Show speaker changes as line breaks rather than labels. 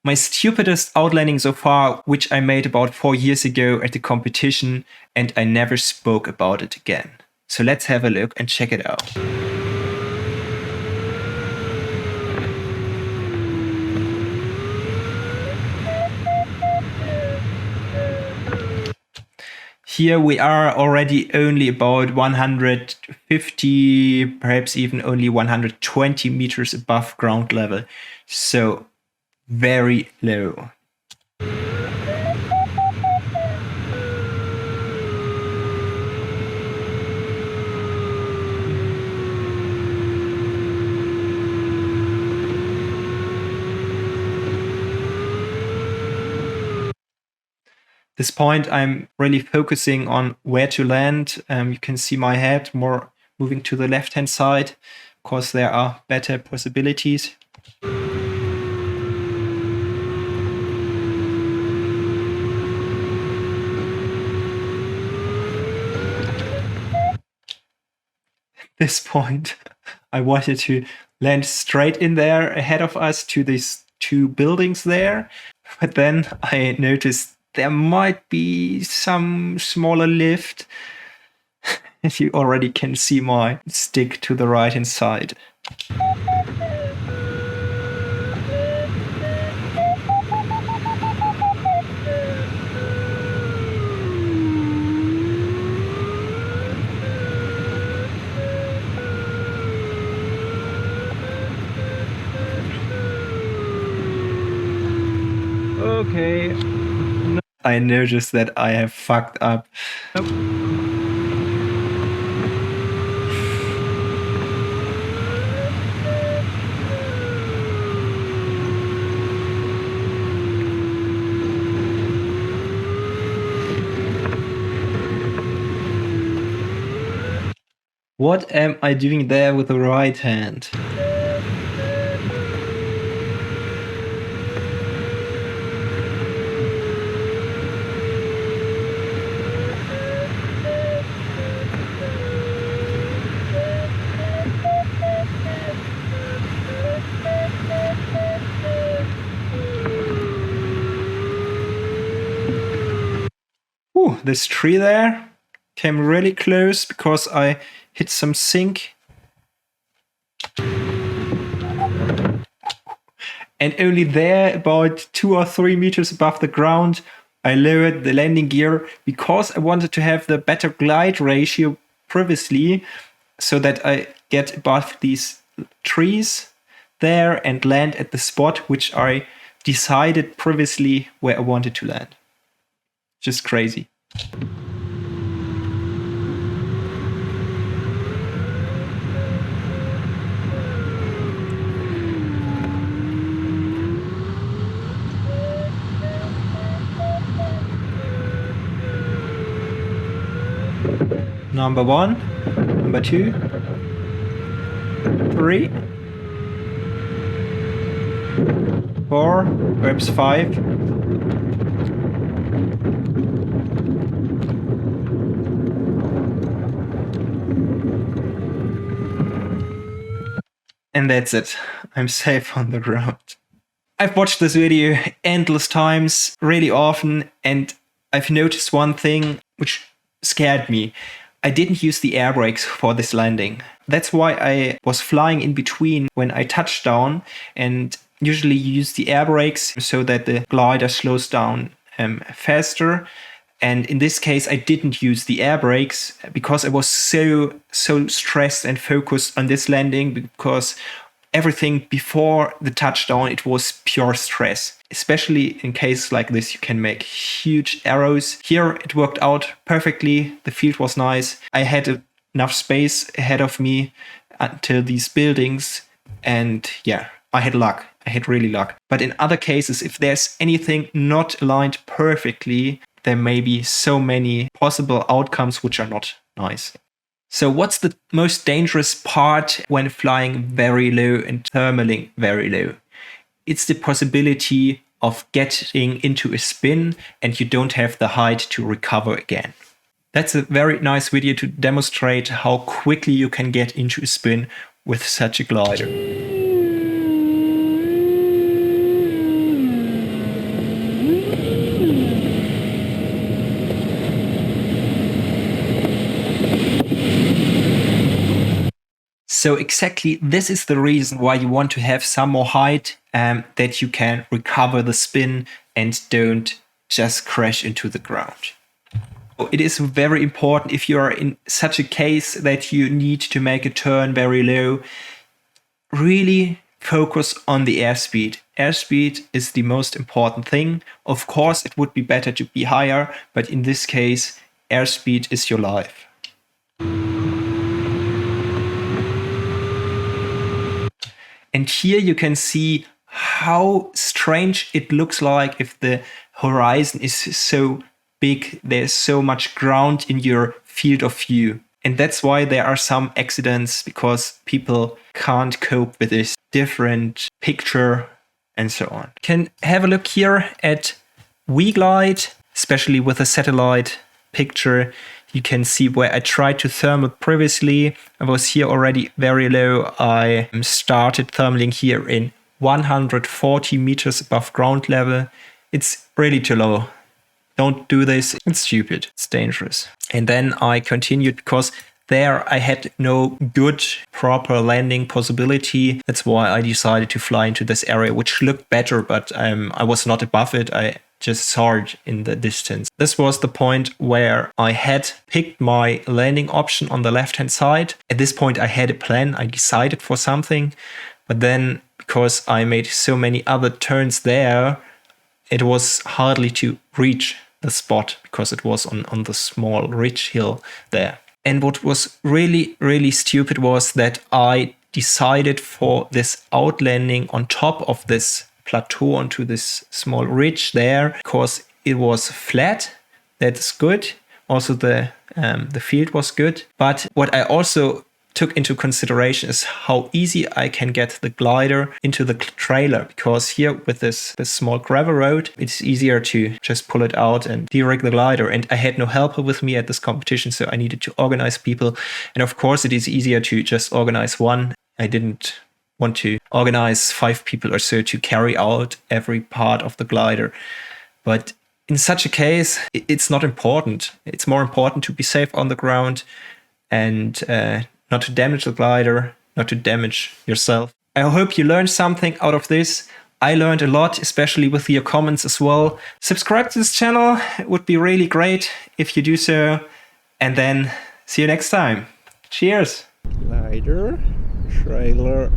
My stupidest outlanding so far, which I made about 4 years ago at the competition, and I never spoke about it again. So let's have a look and check it out. Here we are already only about 150, perhaps even only 120 meters above ground level. So very low. This point, I'm really focusing on where to land. You can see my head more moving to the left-hand side, because there are better possibilities. At this point, I wanted to land straight in there ahead of us to these 2 buildings there. But then I noticed there might be some smaller lift. You already can see my stick to the right-hand side. Okay. I noticed that I have fucked up. Nope. What am I doing there with the right hand? Ooh, this tree there came really close because I hit some zinc. And only there, about 2 or 3 meters above the ground, I lowered the landing gear because I wanted to have the better glide ratio previously, so that I get above these trees there and land at the spot which I decided previously where I wanted to land. Just crazy. Number 1, number 2, 3, 4, perhaps 5. And that's it. I'm safe on the ground. I've watched this video endless times, really often, and I've noticed one thing which scared me. I didn't use the air brakes for this landing. That's why I was flying in between when I touched down, and usually you use the air brakes so that the glider slows down faster. And in this case, I didn't use the air brakes because I was so stressed and focused on this landing, because everything before the touchdown, it was pure stress. Especially in cases like this, you can make huge arrows. Here it worked out perfectly. The field was nice. I had enough space ahead of me until these buildings. And yeah, I had luck. I had really luck. But in other cases, if there's anything not aligned perfectly, there may be so many possible outcomes which are not nice. So what's the most dangerous part when flying very low and thermaling very low? It's the possibility of getting into a spin and you don't have the height to recover again. That's a very nice video to demonstrate how quickly you can get into a spin with such a glider. So exactly this is the reason why you want to have some more height, that you can recover the spin and don't just crash into the ground. It is very important if you are in such a case that you need to make a turn very low, really focus on the airspeed. Airspeed is the most important thing. Of course, it would be better to be higher, but in this case, airspeed is your life. And here you can see how strange it looks like if the horizon is so big, there's so much ground in your field of view. And that's why there are some accidents, because people can't cope with this different picture and so on. Can have a look here at WeGlide, especially with a satellite picture. You can see where I tried to thermal previously. I was here already very low. I started thermaling here in 140 meters above ground level. It's really too low. Don't do this. It's stupid. It's dangerous. And then I continued because there I had no good proper landing possibility. That's why I decided to fly into this area, which looked better, but I was not above it. I just saw it in the distance. This was the point where I had picked my landing option on the left-hand side. At this point, I had a plan. I decided for something, but then because I made so many other turns there, it was hardly to reach the spot because it was on the small ridge hill there. And what was really, really stupid was that I decided for this outlanding on top of this plateau onto this small ridge there, because it was flat. That's good. Also the field was good. But what I also took into consideration is how easy I can get the glider into the trailer, because here with this small gravel road, it's easier to just pull it out and dereg the glider. And I had no helper with me at this competition, so I needed to organize people. And of course, it is easier to just organize one. I didn't want to organize 5 people or so to carry out every part of the glider. But in such a case, it's not important. It's more important to be safe on the ground and not to damage the glider, not to damage yourself. I hope you learned something out of this. I learned a lot, especially with your comments as well. Subscribe to this channel. It would be really great if you do so. And then see you next time. Cheers.
Glider, trailer,